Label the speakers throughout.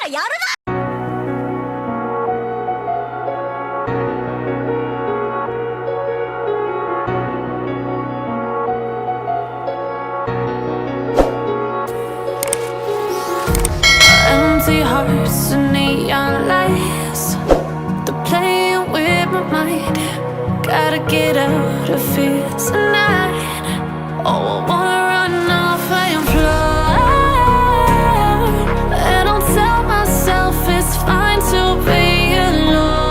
Speaker 1: らやるな。
Speaker 2: Empty hearts and neon lights, they're playing with my mind. Gotta get out of here tonight. Oh, I wanna run off and fly. And I'll tell myself it's fine to be alone,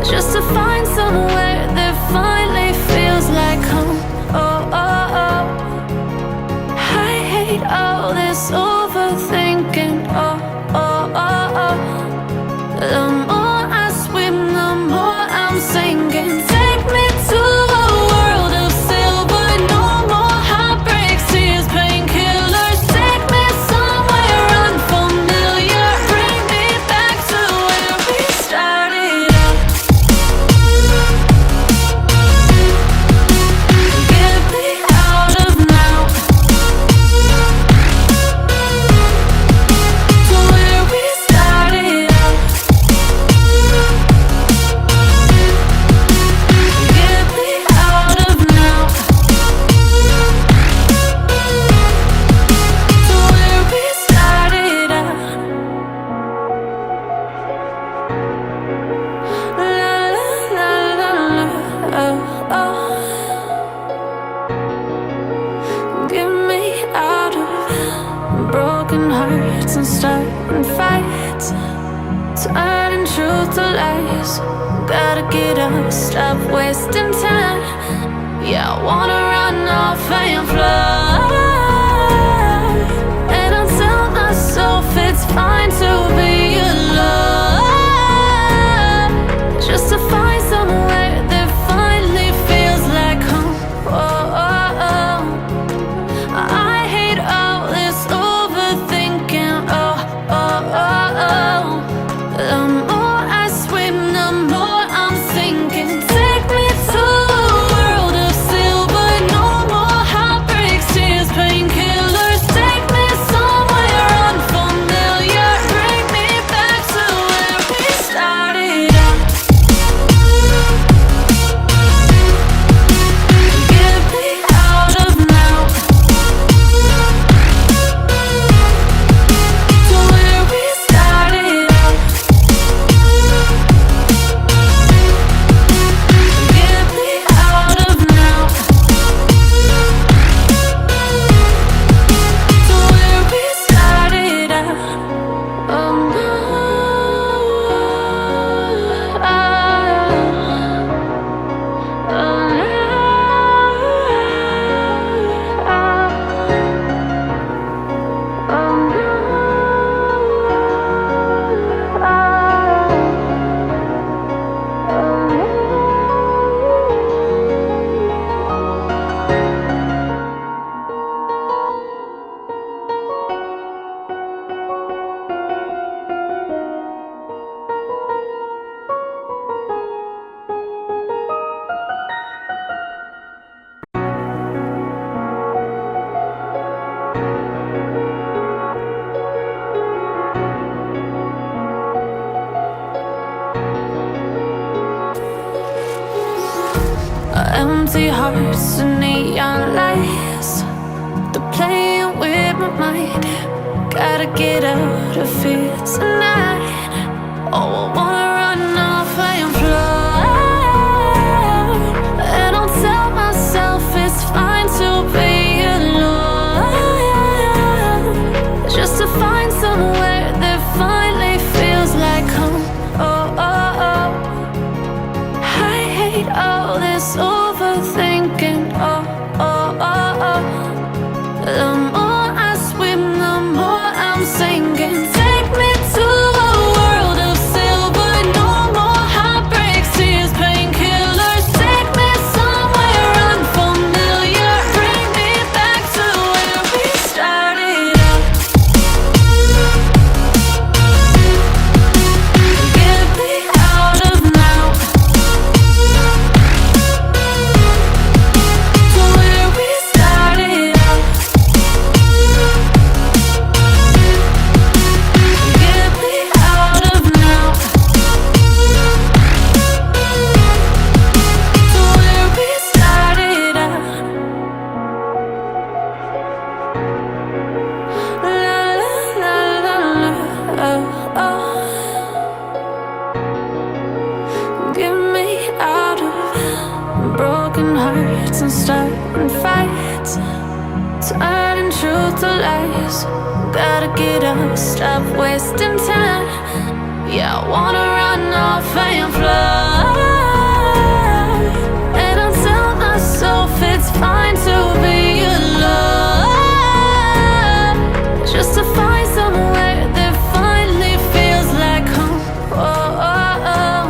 Speaker 2: just to find somewhere that finally feels like home. Oh, oh, oh. I hate all this overthinking. Oh, oh, oh, oh. The more I swim, the more I'm sinking. Take me to a world of silver. No more heartbreaks, tears, painkillers. Take me somewhere unfamiliar. Bring me back to where we started out. Get me out of now, to where we started out. Get me out of now, to where we started out. La la la la la, oh, oh. Get me out of broken hearts and starting fights, turning truth to lies. Gotta get up, stop wasting time. Yeah, I wanna run off and fly. And I'll tell myself it's fine to be alone, just to find somewhere that finally feels like home. Oh, oh, oh. I hate all this overthinking. Oh, oh, oh, oh. The more I swim, the more I'm sinking. Take me to a world of silver. No more heartbreaks, tears, painkillers. Take me somewhere unfamiliar. Bring me back to where we started out. Get me out of now, to where we started out. Get me out of now, to where we started out. Oh no, empty hearts and neon lights, they're playing with my mind. Gotta get out of here tonight. Oh, I wanna run off and fly. And I'll tell myself it's fine to be alone, just to find somewhere that finally feels like home. Oh, oh, oh. I hate all this overthinking. Oh, oh, oh, oh. The more I swim, the more I'm sinking. Take me to a world of silver. starting fights, turning truth to lies. Gotta get up, stop wasting time. Yeah, I wanna run off and fly. And I'll tell myself it's fine to be alone, just to find somewhere that finally feels like home. Oh, oh, oh.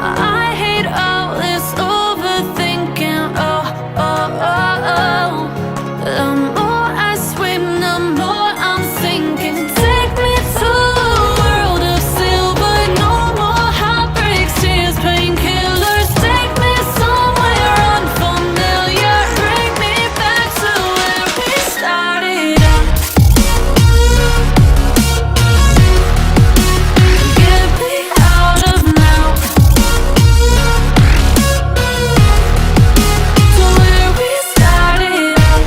Speaker 2: I hate all this overthinking. Oh, oh, oh, oh. The more I swim, the more I'm sinking. Take me to a world of silver. No more heartbreaks, tears, painkillers. Take me somewhere unfamiliar. Bring me back to where we started out. Get me out of now, to where we started out.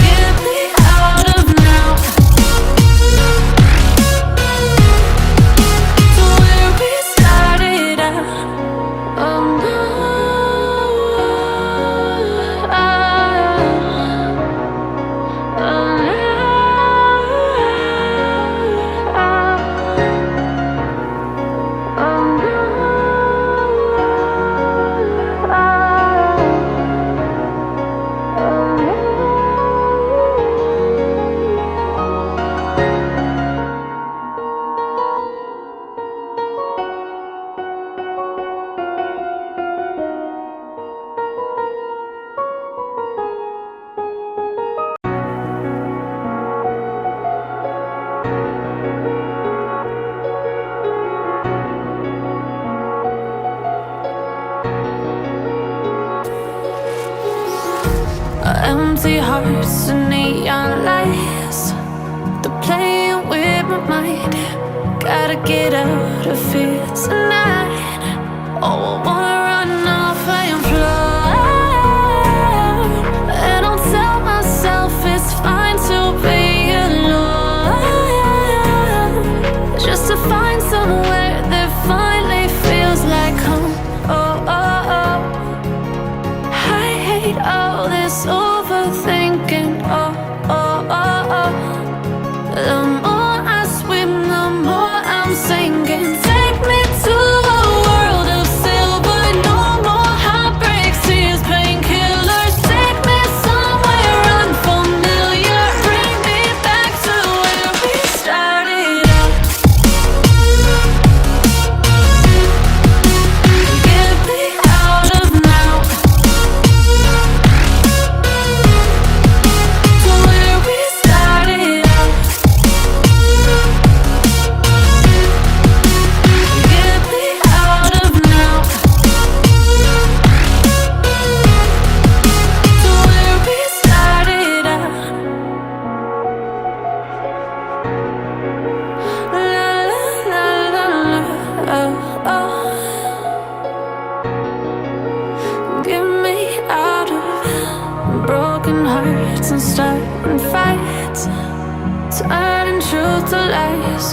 Speaker 2: Get me out of now, to where we started out. Oh no, empty hearts and neon lights, they're playing with my mind. Gotta get out of here tonight. Oh, I wanna run off and fly. And I'll tell myself it's fine to be alone, just to find somewhere that finally feels like home. Oh, oh, oh. I hate all this overthinking. Oh, oh, oh, oh. The more I swim, the more I'm sinking. Take me to a world of silver. No more heartbreaks, tears, painkillers. Take me somewhere unfamiliar. Bring me back to where we started out. Get me out of now, to where we started out. Get me out of now, to where we started out. La la la la la, oh, oh. Get me out of broken hearts and starting fights, turning truth to lies.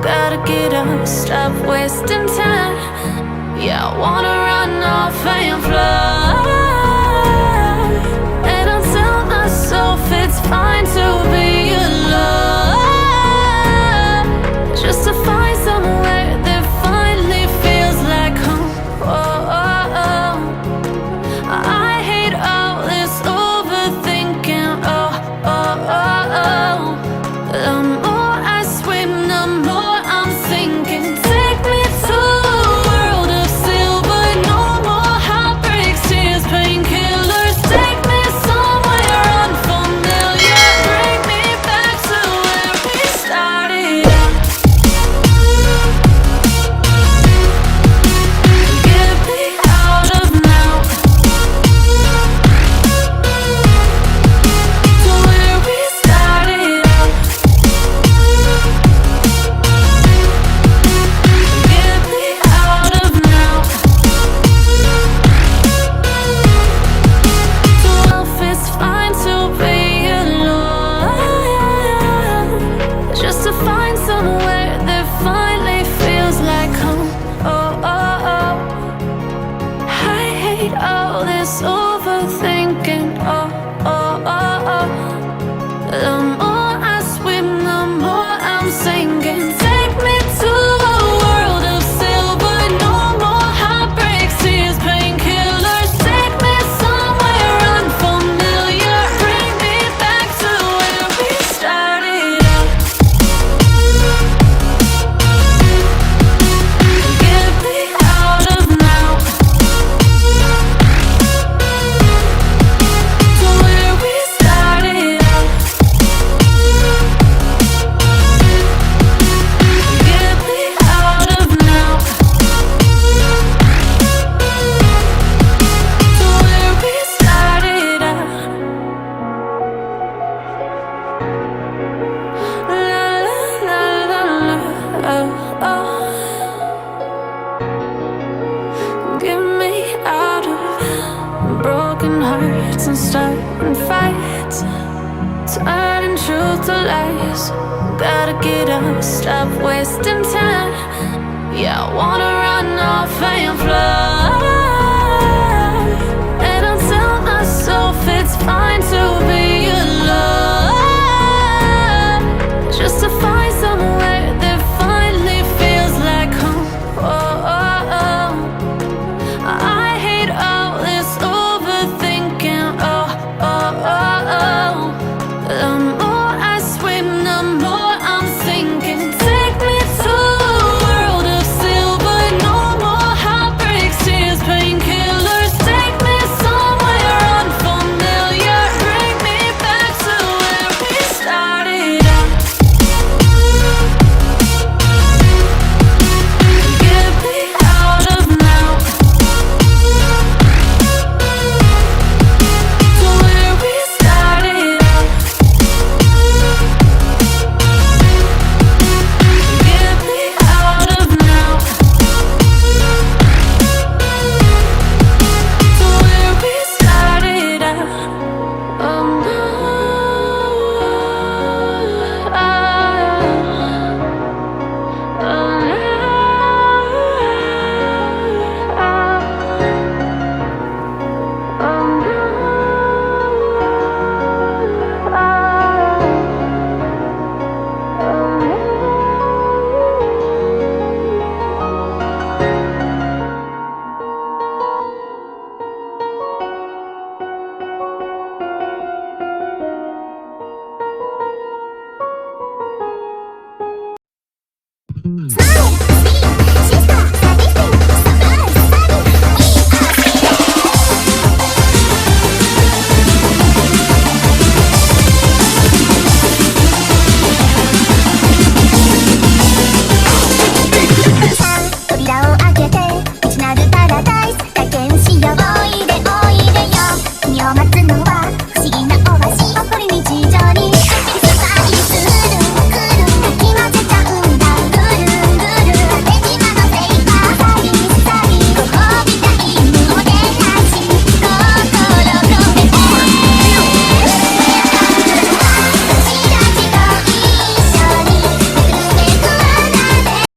Speaker 2: Gotta get up, stop wasting time. Yeah, I wanna run off and fly. And I'll tell myself it's fine to be alone, just to find somewhere that finally feels like home. Oh, oh, oh. I hate all this overthinking. Oh, oh, oh, oh. The more I swim, the more I'm sinking. Take me to a world of silver. No more heartbreaks, this overthinking. Oh, oh, oh, oh. The more I swim, the more I'm sinking. Take me to a world of silver. No more heartbreaks, tears, painkillers. Take me somewhere unfamiliar. Bring me back to where we started out. Get me out of now. To where we started out. Get me out of now. To where we started out. La la la la la. Oh, oh. Get me out of broken hearts and starting fights, turning truth to lies. Gotta get up, stop wasting time. Yeah, I wanna run off and fly.